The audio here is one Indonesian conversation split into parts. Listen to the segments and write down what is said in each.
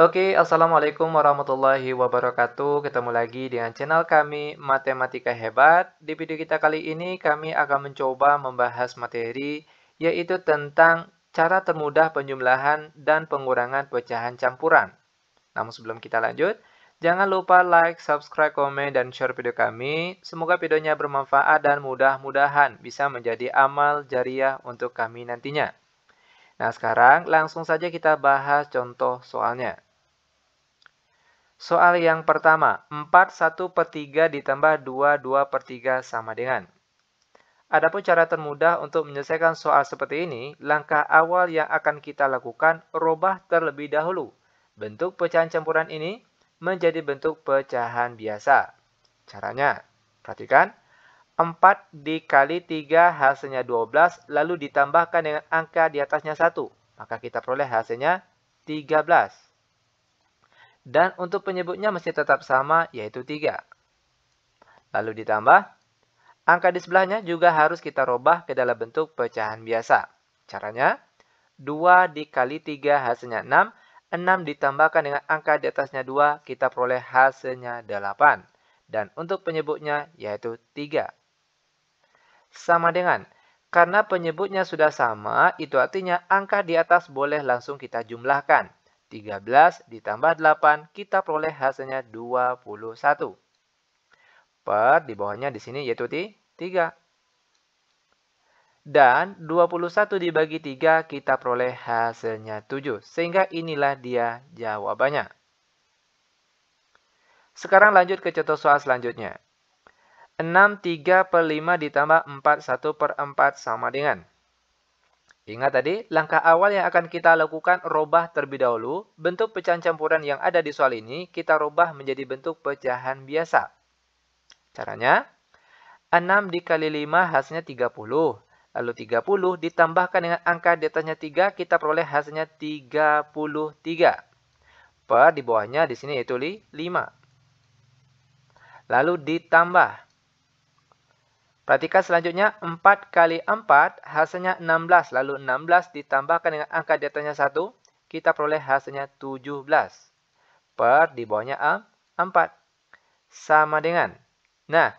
Assalamualaikum warahmatullahi wabarakatuh. Ketemu lagi dengan channel kami Matematika Hebat. Di video kita kali ini kami akan mencoba membahas materi yaitu tentang cara termudah penjumlahan dan pengurangan pecahan campuran. Namun sebelum kita lanjut, jangan lupa like, subscribe, komen, dan share video kami. Semoga videonya bermanfaat dan mudah-mudahan bisa menjadi amal jariah untuk kami nantinya. Nah, sekarang langsung saja kita bahas contoh soalnya. Soal yang pertama, 4/1/3 ditambah 2/2/3 sama dengan. Adapun cara termudah untuk menyelesaikan soal seperti ini, langkah awal yang akan kita lakukan, rubah terlebih dahulu bentuk pecahan campuran ini menjadi bentuk pecahan biasa. Caranya, perhatikan, 4 dikali 3 hasilnya 12, lalu ditambahkan dengan angka di atasnya 1. Maka kita peroleh hasilnya 13. Dan untuk penyebutnya masih tetap sama, yaitu 3. Lalu ditambah, angka di sebelahnya juga harus kita rubah ke dalam bentuk pecahan biasa. Caranya, 2 dikali 3 hasilnya 6. 6 ditambahkan dengan angka di atasnya 2, kita peroleh hasilnya 8. Dan untuk penyebutnya, yaitu 3. Sama dengan, karena penyebutnya sudah sama, itu artinya angka di atas boleh langsung kita jumlahkan. 13 ditambah 8, kita peroleh hasilnya 21. Per di bawahnya di sini yaitu 3. Dan 21 dibagi 3, kita peroleh hasilnya 7. Sehingga inilah dia jawabannya. Sekarang lanjut ke contoh soal selanjutnya. 6/3/5 ditambah 4/1/4 sama dengan. Ingat tadi, langkah awal yang akan kita lakukan rubah terlebih dahulu. Bentuk pecahan campuran yang ada di soal ini kita rubah menjadi bentuk pecahan biasa. Caranya, 6 dikali 5 hasilnya 30. Lalu 30 ditambahkan dengan angka di atasnya 3, kita peroleh hasilnya 33. Per di bawahnya di sini yaitu 5. Lalu ditambah. Perhatikan selanjutnya, 4 kali 4 hasilnya 16. Lalu 16 ditambahkan dengan angka di atasnya 1. Kita peroleh hasilnya 17. Per di bawahnya 4. Sama dengan. Nah,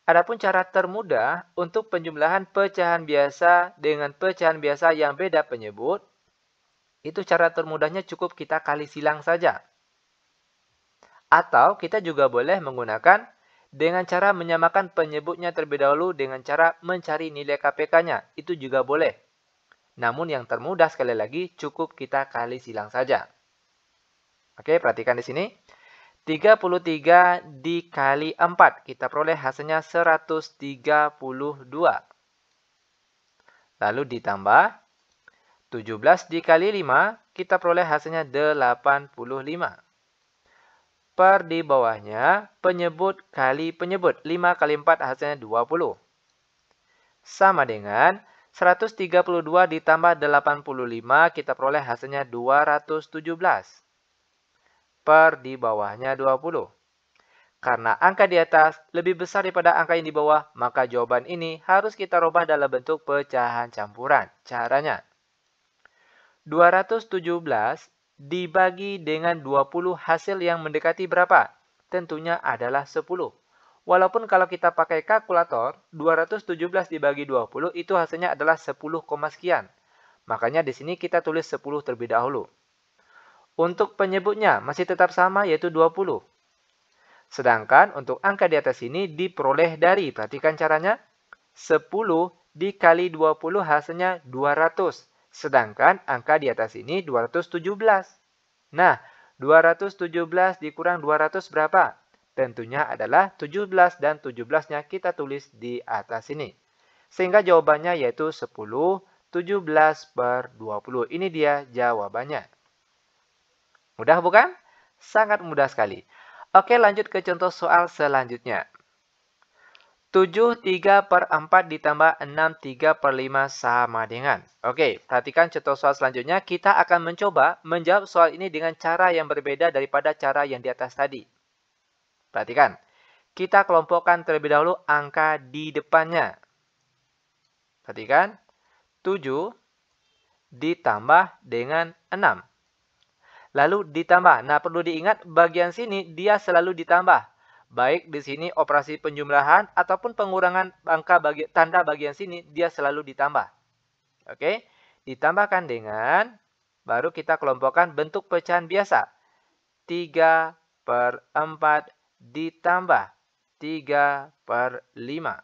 adapun cara termudah untuk penjumlahan pecahan biasa dengan pecahan biasa yang beda penyebut, itu cara termudahnya cukup kita kali silang saja. Atau kita juga boleh menggunakan dengan cara menyamakan penyebutnya terlebih dahulu dengan cara mencari nilai KPK-nya. Itu juga boleh. Namun yang termudah sekali lagi cukup kita kali silang saja. Oke, perhatikan di sini. 33 dikali 4. Kita peroleh hasilnya 132. Lalu ditambah 17 dikali 5. Kita peroleh hasilnya 85. Per di bawahnya, penyebut kali penyebut. 5 kali 4 hasilnya 20. Sama dengan 132 ditambah 85, kita peroleh hasilnya 217. Per di bawahnya 20. Karena angka di atas lebih besar daripada angka yang di bawah, maka jawaban ini harus kita rubah dalam bentuk pecahan campuran. Caranya, 217 dibagi dengan 20 hasil yang mendekati berapa? Tentunya adalah 10. Walaupun kalau kita pakai kalkulator, 217 dibagi 20 itu hasilnya adalah 10, sekian. Makanya di sini kita tulis 10 terlebih dahulu. Untuk penyebutnya masih tetap sama yaitu 20. Sedangkan untuk angka di atas ini diperoleh dari, perhatikan caranya, 10 dikali 20 hasilnya 200. Sedangkan angka di atas ini 217. Nah, 217 dikurang 200 berapa? Tentunya adalah 17 dan 17-nya kita tulis di atas ini. Sehingga jawabannya yaitu 10, 17 per 20. Ini dia jawabannya. Mudah bukan? Sangat mudah sekali. Oke, lanjut ke contoh soal selanjutnya. 7/3/4 ditambah 6/3/5 sama dengan. Oke, perhatikan contoh soal selanjutnya. Kita akan mencoba menjawab soal ini dengan cara yang berbeda daripada cara yang di atas tadi. Perhatikan. Kita kelompokkan terlebih dahulu angka di depannya. Perhatikan. 7 ditambah dengan 6. lalu ditambah. Nah, perlu diingat bagian sini dia selalu ditambah. Baik di sini operasi penjumlahan ataupun pengurangan tanda bagian sini dia selalu ditambah. Oke, ditambahkan dengan, baru kita kelompokkan bentuk pecahan biasa. 3/4 ditambah 3/5.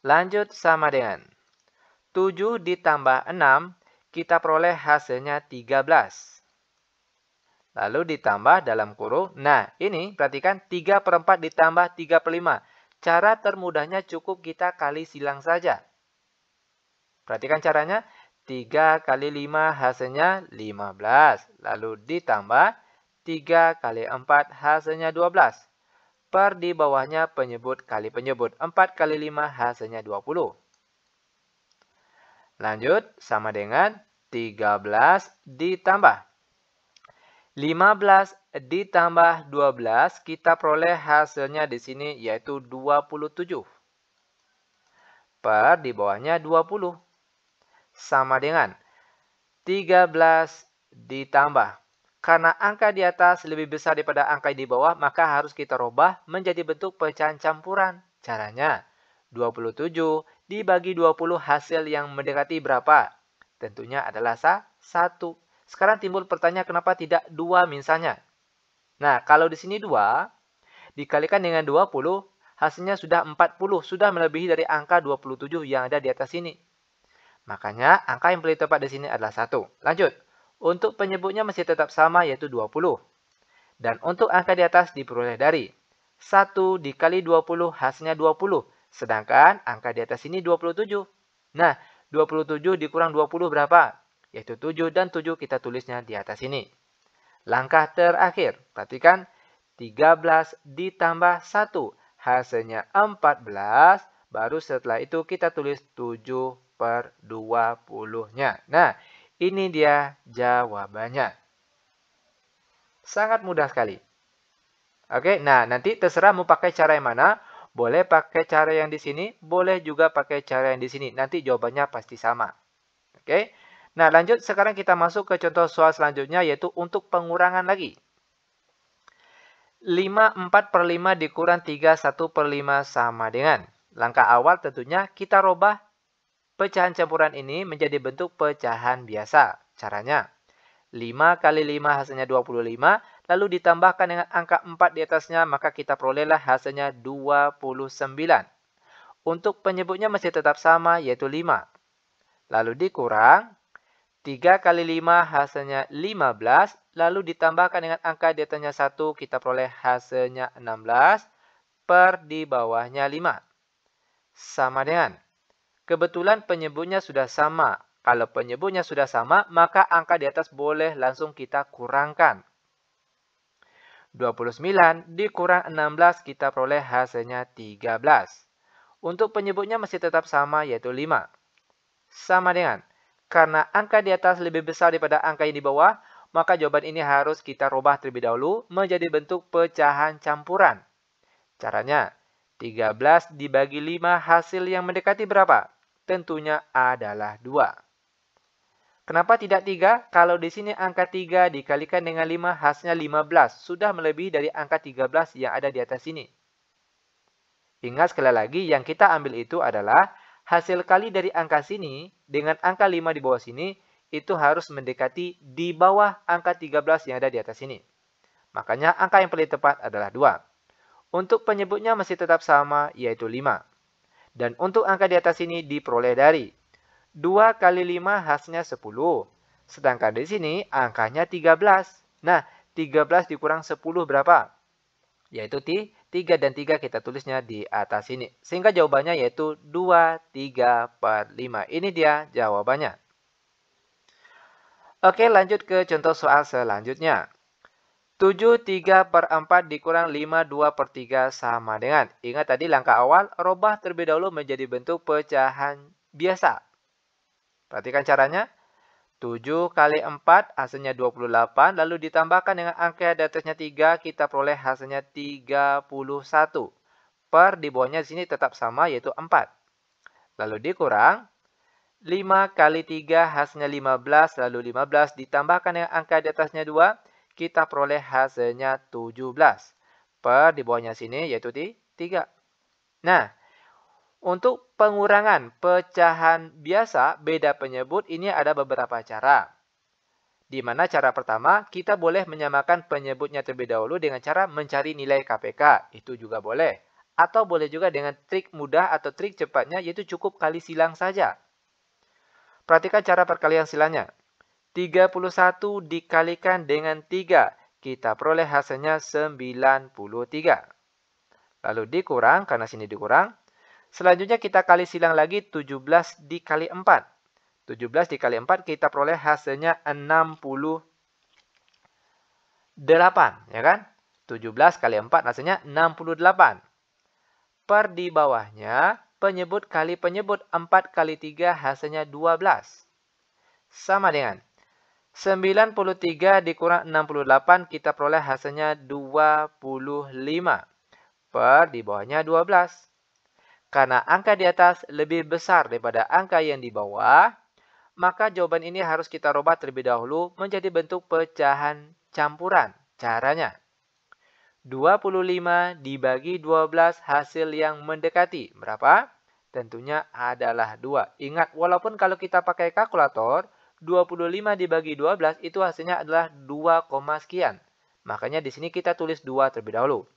Lanjut sama dengan 7 ditambah 6, kita peroleh hasilnya 13. Lalu ditambah dalam kurung. Nah, ini perhatikan 3/4 ditambah 3/5. Cara termudahnya cukup kita kali silang saja. Perhatikan caranya. 3 kali 5 hasilnya 15. Lalu ditambah 3 kali 4 hasilnya 12. Per di bawahnya penyebut kali penyebut. 4 kali 5 hasilnya 20. Lanjut, sama dengan 13 ditambah 15 ditambah 12, kita peroleh hasilnya di sini yaitu 27. Per di bawahnya 20. Sama dengan 13 ditambah. Karena angka di atas lebih besar daripada angka di bawah, maka harus kita rubah menjadi bentuk pecahan campuran. Caranya, 27 dibagi 20 hasil yang mendekati berapa? Tentunya adalah 1. Sekarang timbul pertanyaan kenapa tidak 2 misalnya. Nah, kalau di sini 2, dikalikan dengan 20, hasilnya sudah 40. Sudah melebihi dari angka 27 yang ada di atas sini. Makanya, angka yang paling tepat di sini adalah 1. Lanjut. Untuk penyebutnya masih tetap sama, yaitu 20. Dan untuk angka di atas diperoleh dari 1 dikali 20, hasilnya 20. Sedangkan angka di atas ini 27. Nah, 27 dikurang 20 berapa? Yaitu 7, dan 7 kita tulisnya di atas ini. Langkah terakhir, perhatikan 13 ditambah 1, hasilnya 14. Baru setelah itu kita tulis 7/20-nya. Nah, ini dia jawabannya. Sangat mudah sekali. Oke, nah nanti terserah mau pakai cara yang mana. Boleh pakai cara yang di sini, boleh juga pakai cara yang di sini. Nanti jawabannya pasti sama. Oke. Nah, lanjut sekarang kita masuk ke contoh soal selanjutnya, yaitu untuk pengurangan lagi. 5/4/5 dikurang 3/1/5 sama dengan. Langkah awal tentunya kita rubah pecahan campuran ini menjadi bentuk pecahan biasa. Caranya, 5 kali 5 hasilnya 25, lalu ditambahkan dengan angka 4 di atasnya, maka kita perolehlah hasilnya 29. Untuk penyebutnya masih tetap sama, yaitu 5. Lalu dikurang, 3 kali 5 hasilnya 15, lalu ditambahkan dengan angka di atasnya 1, kita peroleh hasilnya 16, per di bawahnya 5. Sama dengan, kebetulan penyebutnya sudah sama. Kalau penyebutnya sudah sama, maka angka di atas boleh langsung kita kurangkan. 29 dikurang 16, kita peroleh hasilnya 13. Untuk penyebutnya masih tetap sama, yaitu 5. Sama dengan, karena angka di atas lebih besar daripada angka yang di bawah, maka jawaban ini harus kita rubah terlebih dahulu menjadi bentuk pecahan campuran. Caranya, 13 dibagi 5 hasil yang mendekati berapa? Tentunya adalah 2. Kenapa tidak 3? Kalau di sini angka 3 dikalikan dengan 5 hasilnya 15. Sudah melebihi dari angka 13 yang ada di atas sini. Ingat sekali lagi yang kita ambil itu adalah hasil kali dari angka sini dengan angka 5 di bawah sini itu harus mendekati di bawah angka 13 yang ada di atas sini. Makanya angka yang paling tepat adalah 2. Untuk penyebutnya masih tetap sama, yaitu 5. Dan untuk angka di atas ini diperoleh dari 2 kali 5 hasilnya 10. Sedangkan di sini angkanya 13. Nah, 13 dikurang 10 berapa? Yaitu 3, dan 3 kita tulisnya di atas sini. Sehingga jawabannya yaitu 2, 3/5. Ini dia jawabannya. Oke, lanjut ke contoh soal selanjutnya. 7 3/4 dikurang 5 2/3 sama dengan. Ingat tadi langkah awal, rubah terlebih dahulu menjadi bentuk pecahan biasa. Perhatikan caranya. 7 kali 4 hasilnya 28, lalu ditambahkan dengan angka di atasnya 3, kita peroleh hasilnya 31. Per di bawahnya di sini tetap sama, yaitu 4. Lalu dikurang, 5 kali 3 hasilnya 15, lalu 15 ditambahkan dengan angka di atasnya 2, kita peroleh hasilnya 17. Per di bawahnya sini yaitu di 3. Nah, untuk pengurangan pecahan biasa beda penyebut ini ada beberapa cara. Di mana cara pertama, kita boleh menyamakan penyebutnya terlebih dahulu dengan cara mencari nilai KPK. Itu juga boleh. Atau boleh juga dengan trik mudah atau trik cepatnya, yaitu cukup kali silang saja. Perhatikan cara perkalian silangnya. 31 dikalikan dengan 3. Kita peroleh hasilnya 93. Lalu dikurang, karena sini dikurang. Selanjutnya kita kali silang lagi 17 dikali 4. 17 dikali 4 kita peroleh hasilnya 68. Ya kan? 17 kali 4 hasilnya 68. Per di bawahnya, penyebut kali penyebut 4 kali 3 hasilnya 12. Sama dengan 93 dikurang 68 kita peroleh hasilnya 25. Per di bawahnya 12. Karena angka di atas lebih besar daripada angka yang di bawah, maka jawaban ini harus kita rubah terlebih dahulu menjadi bentuk pecahan campuran. Caranya, 25 dibagi 12 hasil yang mendekati. Berapa? Tentunya adalah 2. Ingat, walaupun kalau kita pakai kalkulator, 25 dibagi 12 itu hasilnya adalah 2, sekian. Makanya di sini kita tulis 2 terlebih dahulu.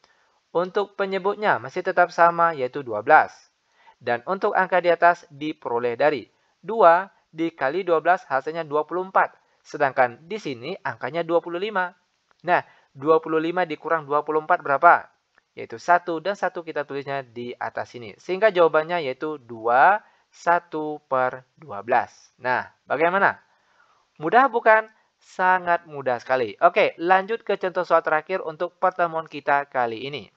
Untuk penyebutnya masih tetap sama, yaitu 12. Dan untuk angka di atas diperoleh dari 2 dikali 12 hasilnya 24. Sedangkan di sini angkanya 25. Nah, 25 dikurang 24 berapa? Yaitu 1 dan 1 kita tulisnya di atas sini. Sehingga jawabannya yaitu 2, 1 per 12. Nah, bagaimana? Mudah bukan? Sangat mudah sekali. Oke, lanjut ke contoh soal terakhir untuk pertemuan kita kali ini.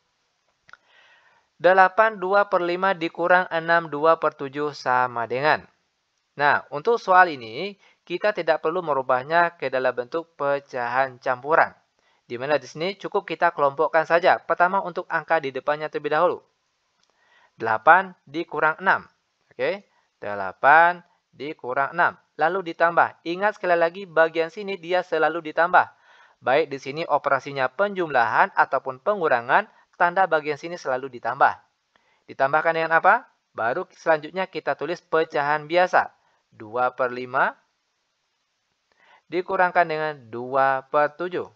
8 2 per 5 dikurang 6 2 per 7 sama dengan. Nah, untuk soal ini, kita tidak perlu merubahnya ke dalam bentuk pecahan campuran. Di mana di sini cukup kita kelompokkan saja. Pertama untuk angka di depannya terlebih dahulu. 8 dikurang 6. Oke, 8 dikurang 6. Lalu ditambah. Ingat sekali lagi bagian sini dia selalu ditambah. Baik di sini operasinya penjumlahan ataupun pengurangan, tanda bagian sini selalu ditambah. Ditambahkan dengan apa? Baru selanjutnya kita tulis pecahan biasa. 2 per 5 dikurangkan dengan 2 per 7.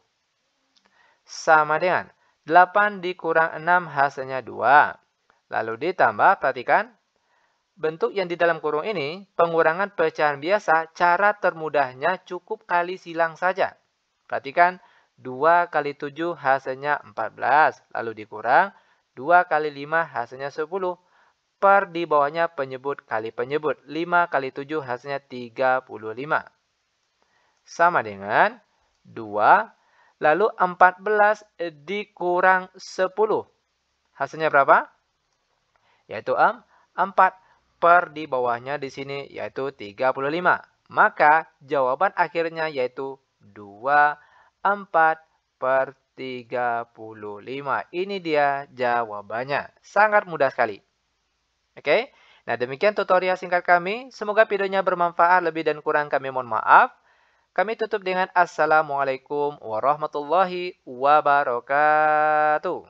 Sama dengan 8 dikurang 6 hasilnya 2. Lalu ditambah, perhatikan. Bentuk yang di dalam kurung ini, pengurangan pecahan biasa, cara termudahnya cukup kali silang saja. Perhatikan, 2 kali 7 hasilnya 14. Lalu dikurang, 2 kali 5 hasilnya 10. Per di bawahnya penyebut kali penyebut. 5 kali 7 hasilnya 35. Sama dengan 2. Lalu 14 dikurang 10. Hasilnya berapa? Yaitu 4. Per di bawahnya di sini yaitu 35. Maka jawaban akhirnya yaitu 24 per 35. Ini dia jawabannya. Sangat mudah sekali. Oke, nah demikian tutorial singkat kami. Semoga videonya bermanfaat. Lebih dan kurang kami mohon maaf. Kami tutup dengan Assalamualaikum warahmatullahi wabarakatuh.